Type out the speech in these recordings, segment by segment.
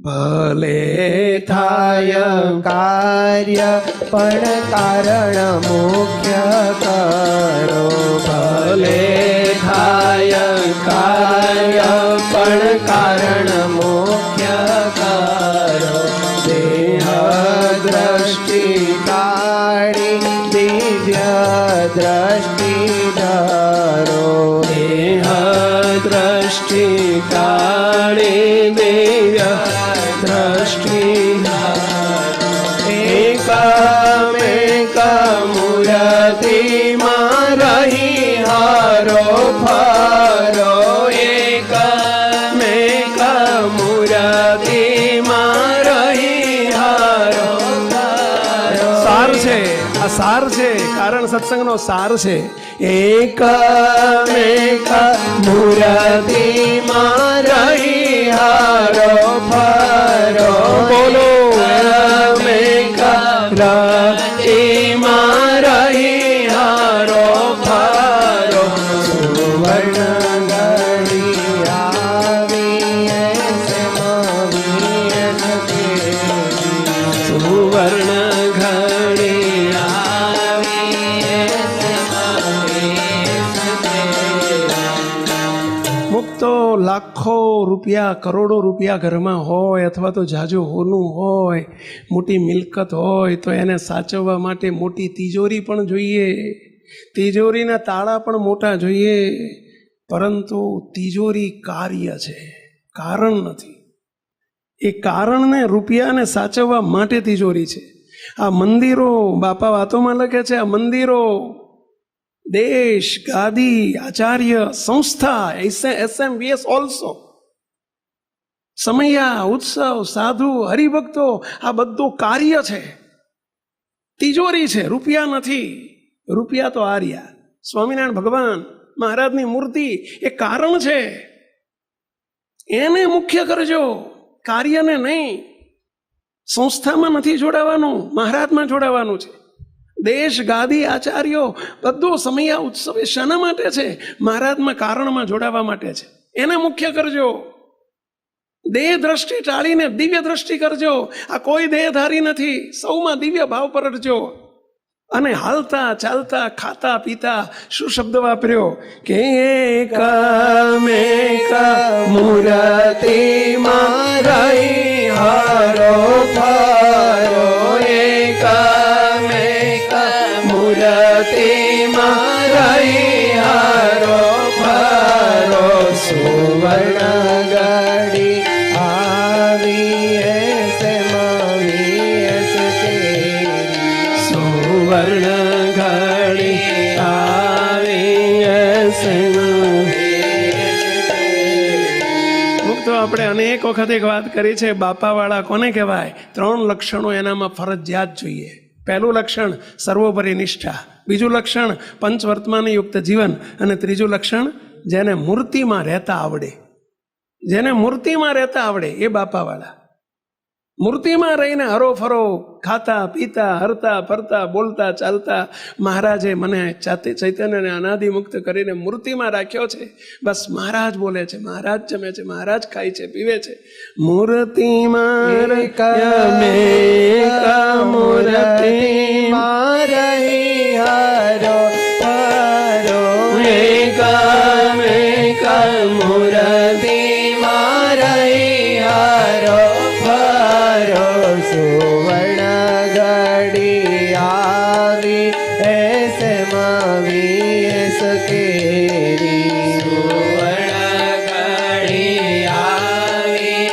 ભલે થાય કાર્ય પણ કારણ મુખ્ય કરો. ભલે થાય કાર્ય પણ કારણ મુખ્ય કરો. દેહ દ્રષ્ટિ કાઢી દિવ્ય દ્રષ્ટિ ધરો. દેહ દ્રષ્ટિ કાઢી દિવ્ય દ્રષ્ટિ એકમેક મૂર્તિમાં રહી હારો ફરો. એકમેક મૂર્તિમાં રહી હારો ફરો. સાર છે, આ સાર છે, કારણ સત્સંગનો સાર છે. એકમેક મૂર્તિમાં રહી હારો ફરો. બોલો એકમેક મૂર્તિમાં રહી હારો ફરો. સુવર્ણ ઘડી આવી સુવર્ણ ઘડી મુક્તો લાખો રૂપિયા કરોડો રૂપિયા ઘરમાં હોય અથવા તો જાજુ હોનું હોય, મોટી મિલકત હોય તો એને સાચવવા માટે મોટી તિજોરી પણ જોઈએ, તિજોરીના તાળા પણ મોટા જોઈએ. પરંતુ તિજોરી કાર્ય છે, કારણ નથી. એ કારણને રૂપિયાને સાચવવા માટે તિજોરી છે. આ મંદિરો, બાપા વાતોમાં લખે છે, આ મંદિરો દેશ, ગાદી, આચાર્ય, સંસ્થા, SMVS ઓલ્સો, સમયા, ઉત્સવ, સાધુ, હરિભક્તો, આ બધું કાર્ય છે, તિજોરી છે, રૂપિયા નથી. રૂપિયા તો આર્યા, સ્વામિનારાયણ ભગવાન મહારાજની મૂર્તિ એ કારણ છે. એને મુખ્ય કરજો, કાર્યને નહીં. સંસ્થામાં નથી જોડાવાનું, મહારાજમાં જોડાવાનું છે. દેશ, ગાદી, આચાર્યો, બધો સમયા, ઉત્સવ એ શાના માટે છે? મહારાજમાં કારણમાં જોડાવા માટે છે. એને મુખ્ય કરજો. દેહ દ્રષ્ટિ ટાળીને દિવ્ય દ્રષ્ટિ કરજો. આ કોઈ દેહધારી નથી, સૌમાં દિવ્ય ભાવ પરટજો. અને હાલતા ચાલતા ખાતા પીતા શું શબ્દ વાપર્યો કે એકમેક મૂર્તિમાં રહી હારો ફરો. એકમેક મૂર્તિમાં રહી હારો ફરો. સુવર્ણ ઘડી આવી સુવર્ણ ઘડી મુક્તો આપણે અનેક વખત એક વાત કરી છે. બાપાવાળા કોને કહેવાય? 3 લક્ષણો એનામાં ફરજિયાત જોઈએ. પહેલું લક્ષણ સર્વોપરી નિષ્ઠા, બીજું લક્ષણ પંચવર્તમાન યુક્ત જીવન, અને ત્રીજું લક્ષણ જેને મૂર્તિમાં રહેતા આવડે. જેને મૂર્તિમાં રહેતા આવડે એ બાપાવાળા. મૂર્તિમાં રહીને હરો ફરો, ખાતા પીતા, હરતા ફરતા, બોલતા ચાલતા. મહારાજે મને ચૈતન્યને અનાદિ મુક્ત કરીને મૂર્તિમાં રાખ્યો છે. બસ મહારાજ બોલે છે, મહારાજ જમે છે, મહારાજ ખાય છે, પીવે છે. મૂર્તિમાં મૂર્તિમાં રહી હારો ફરો. એકમેક મૂર્તિમાં રહી હારો ફરો. સુવર્ણ ઘડી આવી SMVS કેરી. સુવર્ણ ઘડી આવી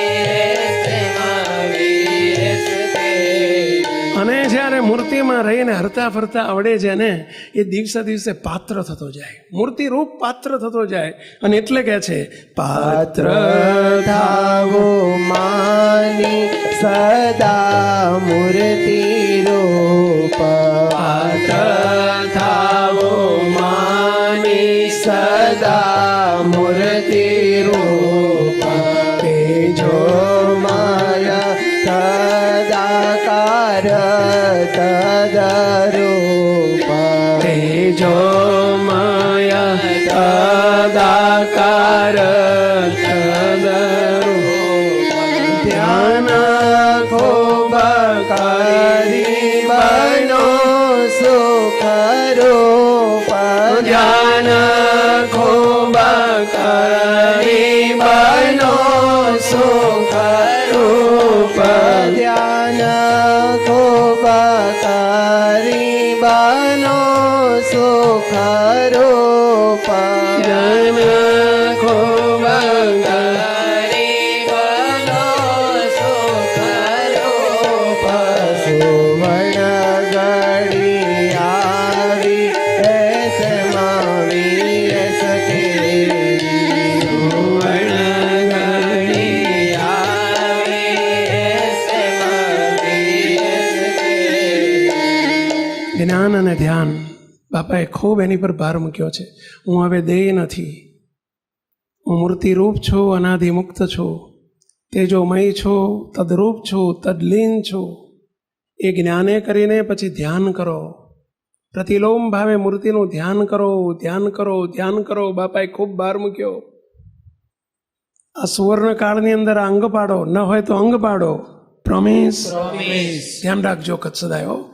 SMVS કેરી. અને જ્યારે મૂર્તિમાં રહીને હરતા ફરતા આવડે છે ને, એ દિવસે દિવસે પાત્ર થતો જાય, મૂર્તિ રૂપ પાત્ર થતો જાય. અને એટલે કહે છે પાત્ર થાવો માની સદા મૂર્તિ રૂપ. પાત્ર થાવો માની સદા મૂર્તિ રૂપ. તેજો માયા તદાકાર તદરૂપ. તેજો માયા તદાકાર તદરૂપ. ધ્યાન ખૂબ કરી બનો સુખ રૂપ ધ્યાન ખૂબ કરી બનો સુખ રૂપ ધ્યાન ખૂબ કરી બનો સુખ રૂપ ધ્યાન ખૂબ કરી બનો સુખ રૂપ સુવર્ણ ઘડી આવી એસમાં વીસ કેરી સુવર્ણ ઘડી આવી એસમાં વીસ કેરી જ્ઞાન અને ધ્યાન બાપાએ ખૂબ એની પર ભાર મૂક્યો છે. હું હવે દેહ નથી, હું મૂર્તિરૂપ છું, અનાદિમુક્ત છું, તેજોમય છું, તદરૂપ છું, તદલીન છું. એ જ્ઞાને કરીને પછી ધ્યાન કરો, પ્રતિલોમ ભાવે મૂર્તિનું ધ્યાન કરો, ધ્યાન કરો, ધ્યાન કરો. બાપાએ ખૂબ ભાર મૂક્યો. આ સુવર્ણ કાળની અંદર અંગ પાડો, ન હોય તો અંગ પાડો. પ્રોમિસ. ધ્યાન રાખજો કચ્છદાયો.